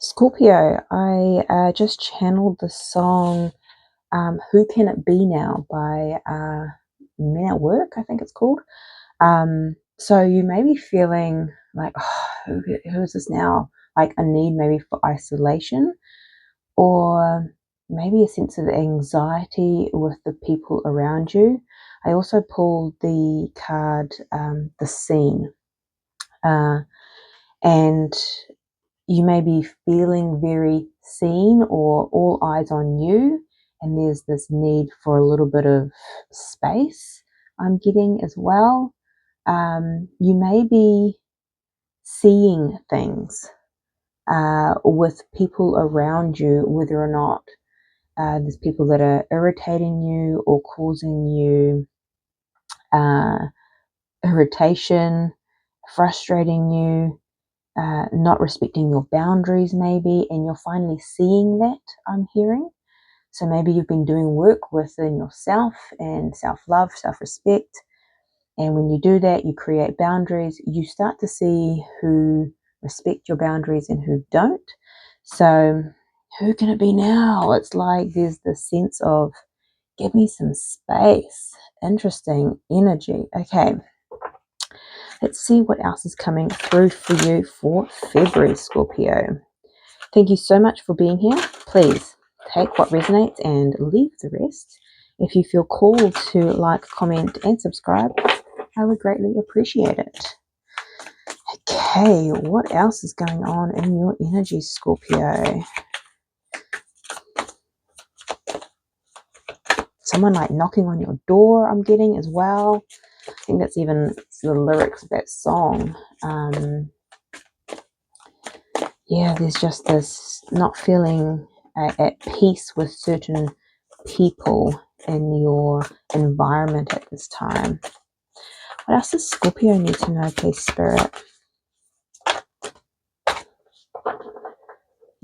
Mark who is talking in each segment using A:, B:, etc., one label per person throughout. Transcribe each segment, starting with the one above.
A: Scorpio, I just channeled the song Who Can It Be Now by Men at Work, I think it's called. So you may be feeling like, oh, who is this now? Like a need maybe for isolation, or maybe a sense of anxiety with the people around you. I also pulled the card, the scene. And you may be feeling very seen or all eyes on you, and there's this need for a little bit of space I'm getting as well. You may be seeing things with people around you, whether or not there's people that are irritating you or causing you uh, irritation, frustrating you, not respecting your boundaries maybe, and you're finally seeing that, I'm hearing. So maybe you've been doing work within yourself and self-love, self-respect, and when you do that, you create boundaries. You start to see who respect your boundaries and who don't. So who can it be now? It's like there's this sense of, give me some space. Interesting energy. Okay, let's see what else is coming through for you for February, Scorpio. Thank you so much for being here. Please take what resonates and leave the rest. If you feel called to like, comment, and subscribe, I would greatly appreciate it. Okay, what else is going on in your energy, Scorpio? Someone like knocking on your door, I'm getting as well. I think that's even the lyrics of that song. Yeah, there's just this not feeling at peace with certain people in your environment at this time. What else does Scorpio need to know, please, Spirit?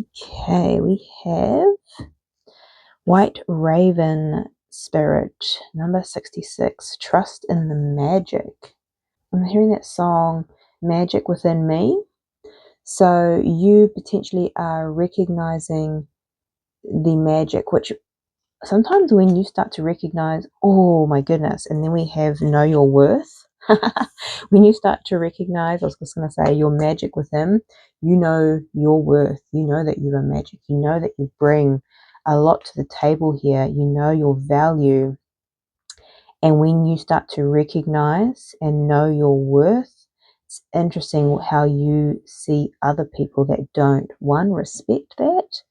A: Okay, we have White Raven, Spirit, number 66, Trust in the Magic. I'm hearing that song, Magic Within Me. So you potentially are recognizing the magic, which sometimes when you start to recognize, oh my goodness, and then we have know your worth. When you start to recognize, I was just going to say, your magic within, you know your worth, you know that you are magic, you know that you bring a lot to the table here, you know your value. And when you start to recognize and know your worth, it's interesting how you see other people that don't, one, respect that.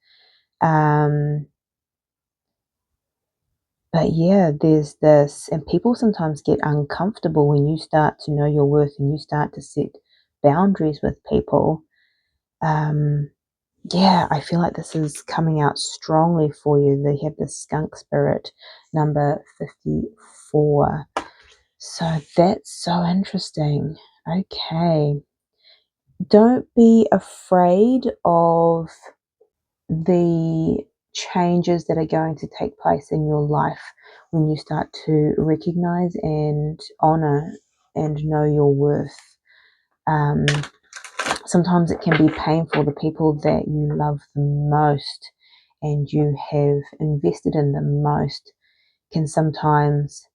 A: But yeah, there's this, and people sometimes get uncomfortable when you start to know your worth and you start to set boundaries with people. Yeah, I feel like this is coming out strongly for you. They have the skunk spirit, number 54. So that's so interesting. Okay. Don't be afraid of the changes that are going to take place in your life when you start to recognize and honor and know your worth. Sometimes it can be painful. The people that you love the most and you have invested in the most can sometimes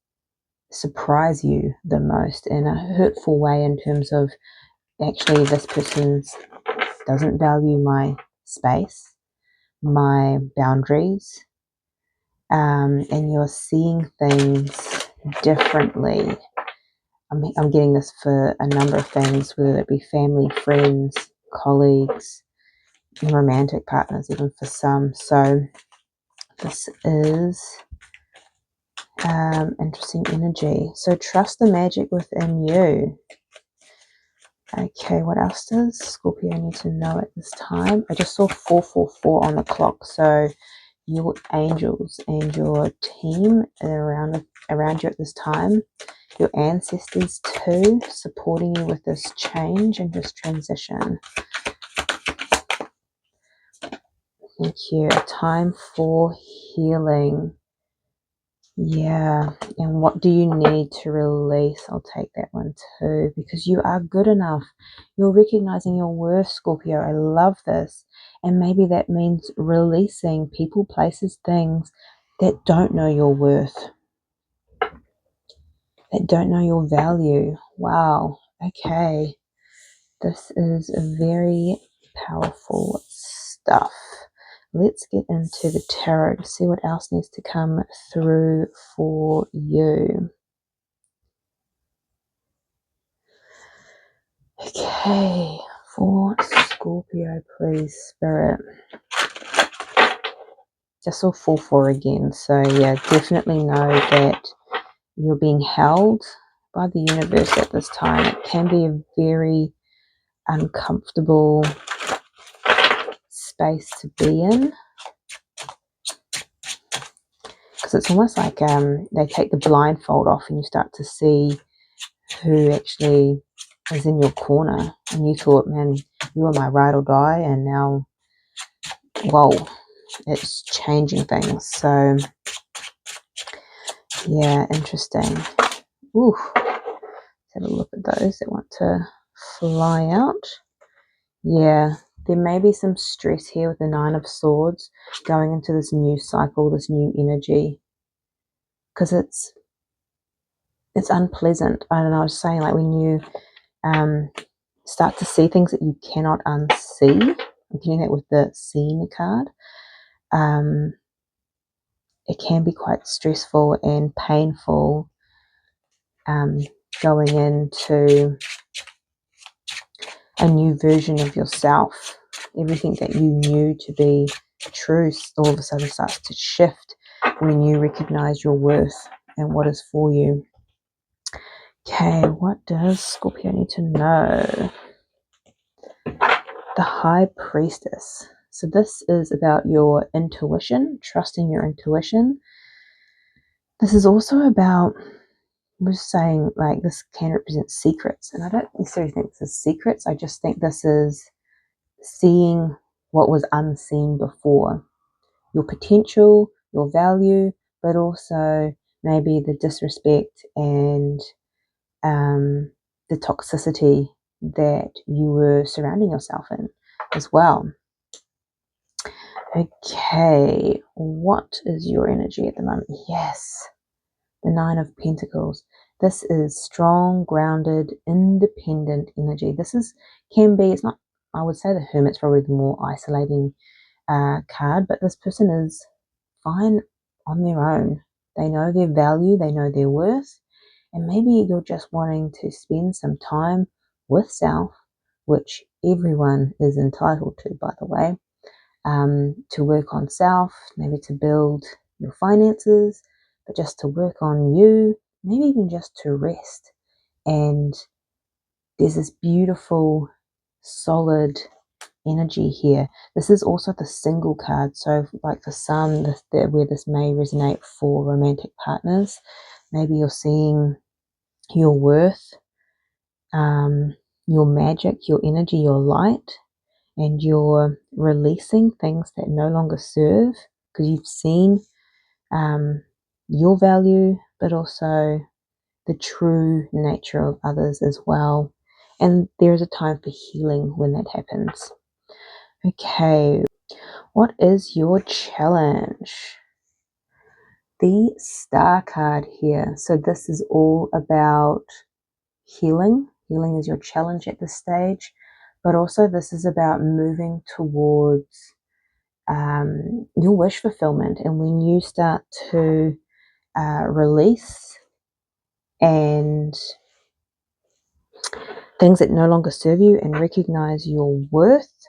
A: surprise you the most in a hurtful way, in terms of, actually, this person doesn't value my space, my boundaries, and you're seeing things differently. I'm getting this for a number of things, whether it be family, friends, colleagues, romantic partners, even for some. So this is interesting energy. So trust the magic within you. Okay, what else does Scorpio need to know at this time? I just saw 444 on the clock. So your angels and your team are around you at this time. Your ancestors too, supporting you with this change and this transition. Thank you. A time for healing. Yeah, and what do you need to release? I'll take that one too, because you are good enough. You're recognizing your worth, Scorpio. I love this. And maybe that means releasing people, places, things that don't know your worth, that don't know your value. Wow. Okay. This is very powerful stuff. Let's get into the tarot to see what else needs to come through for you. Okay, for Scorpio, please, Spirit. Just saw 4-4 again. So, yeah, definitely know that you're being held by the universe at this time. It can be a very uncomfortable space to be in, because it's almost like they take the blindfold off and you start to see who actually is in your corner. And you thought, man, you were my ride or die, and now, whoa, it's changing things. So yeah, interesting. Ooh, let's have a look at those that want to fly out. Yeah, there may be some stress here with the Nine of Swords going into this new cycle, this new energy, because it's unpleasant. I don't know, I was saying, like, when you start to see things that you cannot unsee. I'm getting that with the Scene card. It can be quite stressful and painful going into a new version of yourself. Everything that you knew to be true all of a sudden starts to shift when you recognize your worth and what is for you. Okay, what does Scorpio need to know? The High Priestess. So this is about your intuition, trusting your intuition. This is also about, we're saying, like, this can represent secrets. And I don't necessarily think this is secrets. I just think this is seeing what was unseen before. Your potential, your value, but also maybe the disrespect and the toxicity that you were surrounding yourself in as well. Okay, what is your energy at the moment? Yes, the Nine of Pentacles. This is strong, grounded, independent energy. This is, can be, it's not, I would say the Hermit's probably the more isolating card, but this person is fine on their own. They know their value, they know their worth, and maybe you're just wanting to spend some time with self, which everyone is entitled to, by the way, to work on self, maybe to build your finances, but just to work on you, maybe even just to rest. And there's this beautiful, solid energy here. This is also the single card, so like for some, where this may resonate for romantic partners, maybe you're seeing your worth, your magic, your energy, your light, and you're releasing things that no longer serve, because you've seen your value, but also the true nature of others as well. And there is a time for healing when that happens. Okay, what is your challenge? The Star card here. So this is all about healing. Healing is your challenge at this stage, but also this is about moving towards your wish fulfillment. And when you start to release and things that no longer serve you and recognize your worth,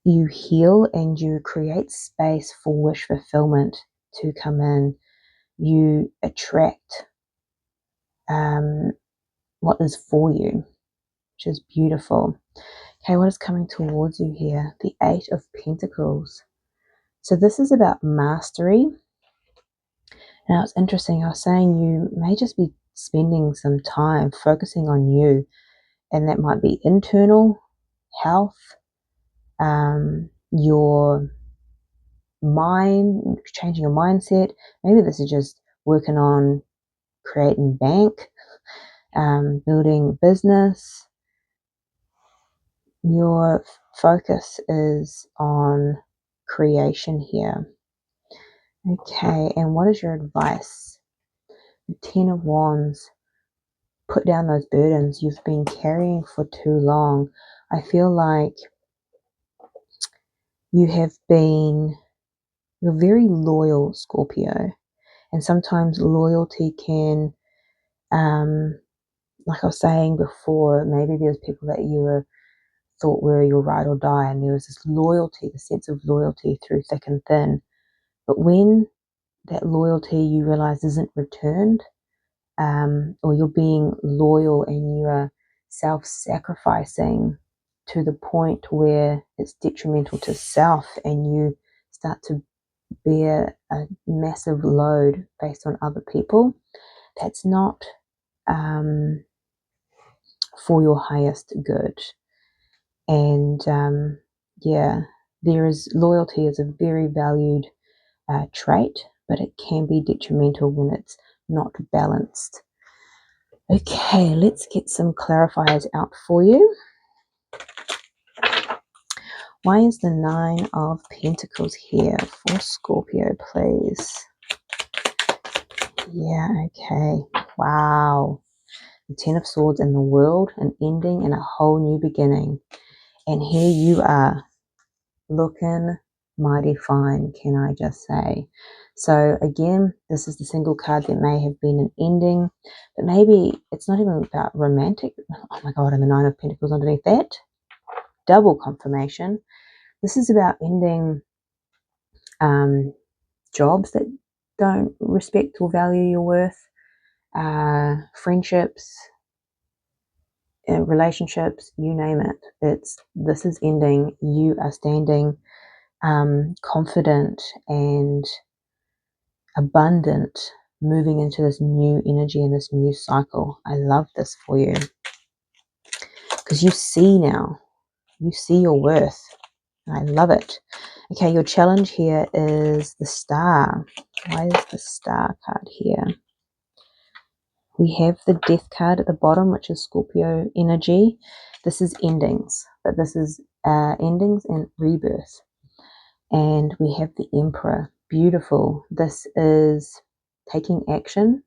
A: you heal and you create space for wish fulfillment to come in. You attract what is for you, which is beautiful. Okay, what is coming towards you here? The Eight of Pentacles. So this is about mastery. Now it's interesting, I was saying you may just be spending some time focusing on you, and that might be internal health, your changing your mindset. Maybe this is just working on creating bank, building business. Your focus is on creation here. Okay, and what is your advice? The Ten of Wands. Put down those burdens you've been carrying for too long. I feel like you're very loyal, Scorpio. And sometimes loyalty can, like I was saying before, maybe there's people that thought were your ride or die, and there was this loyalty, the sense of loyalty through thick and thin. But when that loyalty you realize isn't returned, or you're being loyal and you are self-sacrificing to the point where it's detrimental to self, and you start to bear a massive load based on other people, that's not for your highest good. And loyalty is a very valued trait, but it can be detrimental when it's not balanced. Okay, let's get some clarifiers out for you. Why is the Nine of Pentacles here for Scorpio, please? Yeah, okay. Wow. The Ten of Swords in the world, an ending and a whole new beginning. And here you are, looking mighty fine, can I just say. So again, this is the single card that may have been an ending, but maybe it's not even about romantic. Oh my God, and the Nine of Pentacles underneath that. Double confirmation. This is about ending jobs that don't respect or value your worth, friendships, relationships, you name it. This is ending. You are standing confident and abundant, moving into this new energy and this new cycle. I love this for you because you see now. You see your worth. I love it. Okay, your challenge here is the Star. Why is the Star card here? We have the Death card at the bottom, which is Scorpio energy. This is endings, but this is endings and rebirth. And we have the Emperor. Beautiful. This is taking action.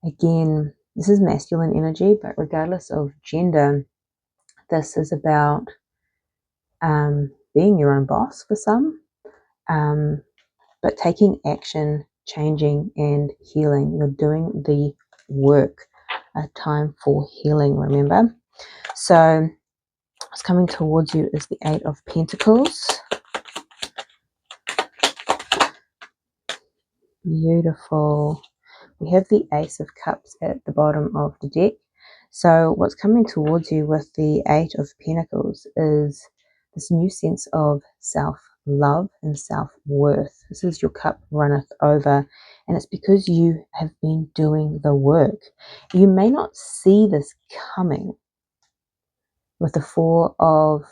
A: Again, this is masculine energy, but regardless of gender, this is about being your own boss for some, but taking action, changing and healing. You're doing the work. A time for healing, remember? So what's coming towards you is the Eight of Pentacles. Beautiful. We have the Ace of Cups at the bottom of the deck. So what's coming towards you with the Eight of Pentacles is this new sense of self-love and self-worth. This is your cup runneth over, and it's because you have been doing the work. You may not see this coming with the Four of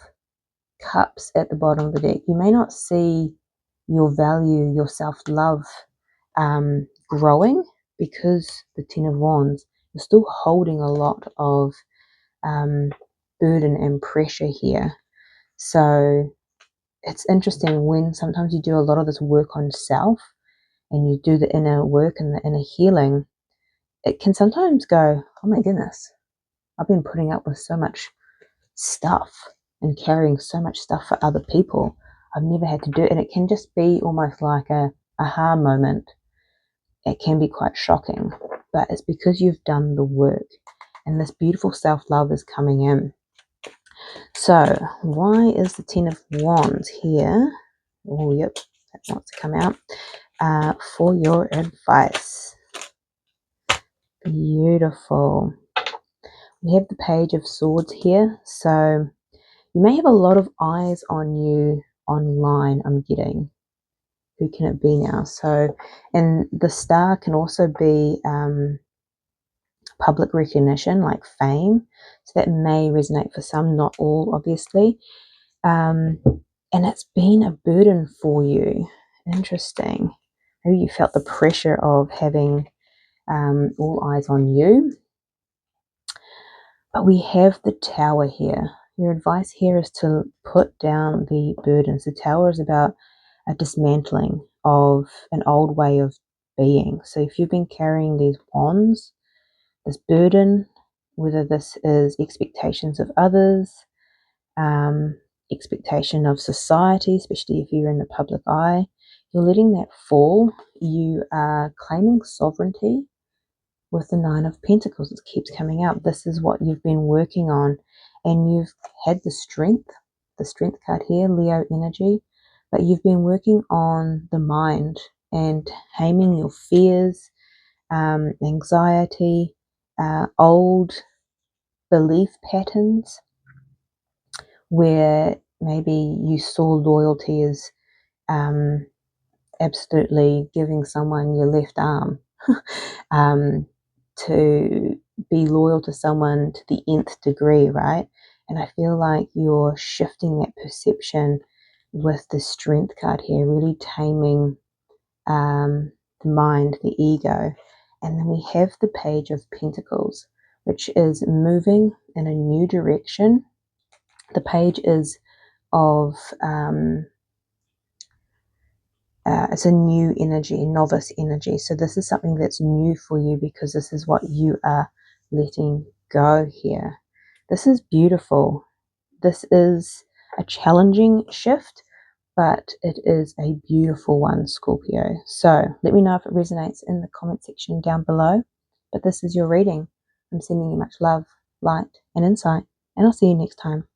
A: Cups at the bottom of the deck. You may not see your value, your self-love growing, because the Ten of Wands, you're still holding a lot of burden and pressure here. So it's interesting when sometimes you do a lot of this work on self and you do the inner work and the inner healing, it can sometimes go, oh my goodness, I've been putting up with so much stuff and carrying so much stuff for other people. I've never had to do it. And it can just be almost like a aha moment. It can be quite shocking, but it's because you've done the work and this beautiful self-love is coming in. So why is the Ten of Wands here? Oh, yep, that wants to come out for your advice. Beautiful. We have the Page of Swords here. So you may have a lot of eyes on you online, I'm getting. Who can it be now? So, and the Star can also be public recognition, like fame. So that may resonate for some, not all, obviously. And it's been a burden for you. Interesting. Maybe you felt the pressure of having all eyes on you. But we have the Tower here. Your advice here is to put down the burdens. The Tower is about a dismantling of an old way of being. So if you've been carrying these wands, this burden, whether this is expectations of others, expectation of society, especially if you're in the public eye, you're letting that fall. You are claiming sovereignty with the Nine of Pentacles. It keeps coming up. This is what you've been working on, and you've had the strength card here, Leo energy, but you've been working on the mind and taming your fears, anxiety, old belief patterns where maybe you saw loyalty as absolutely giving someone your left arm, to be loyal to someone to the nth degree, right? And I feel like you're shifting that perception with the Strength card here, really taming the mind, the ego. And then we have the Page of Pentacles, which is moving in a new direction. The page is of it's a new energy, novice energy. So this is something that's new for you because this is what you are letting go here. This is beautiful. This is a challenging shift, but it is a beautiful one, Scorpio. So let me know if it resonates in the comment section down below. But this is your reading. I'm sending you much love, light, and insight, and I'll see you next time.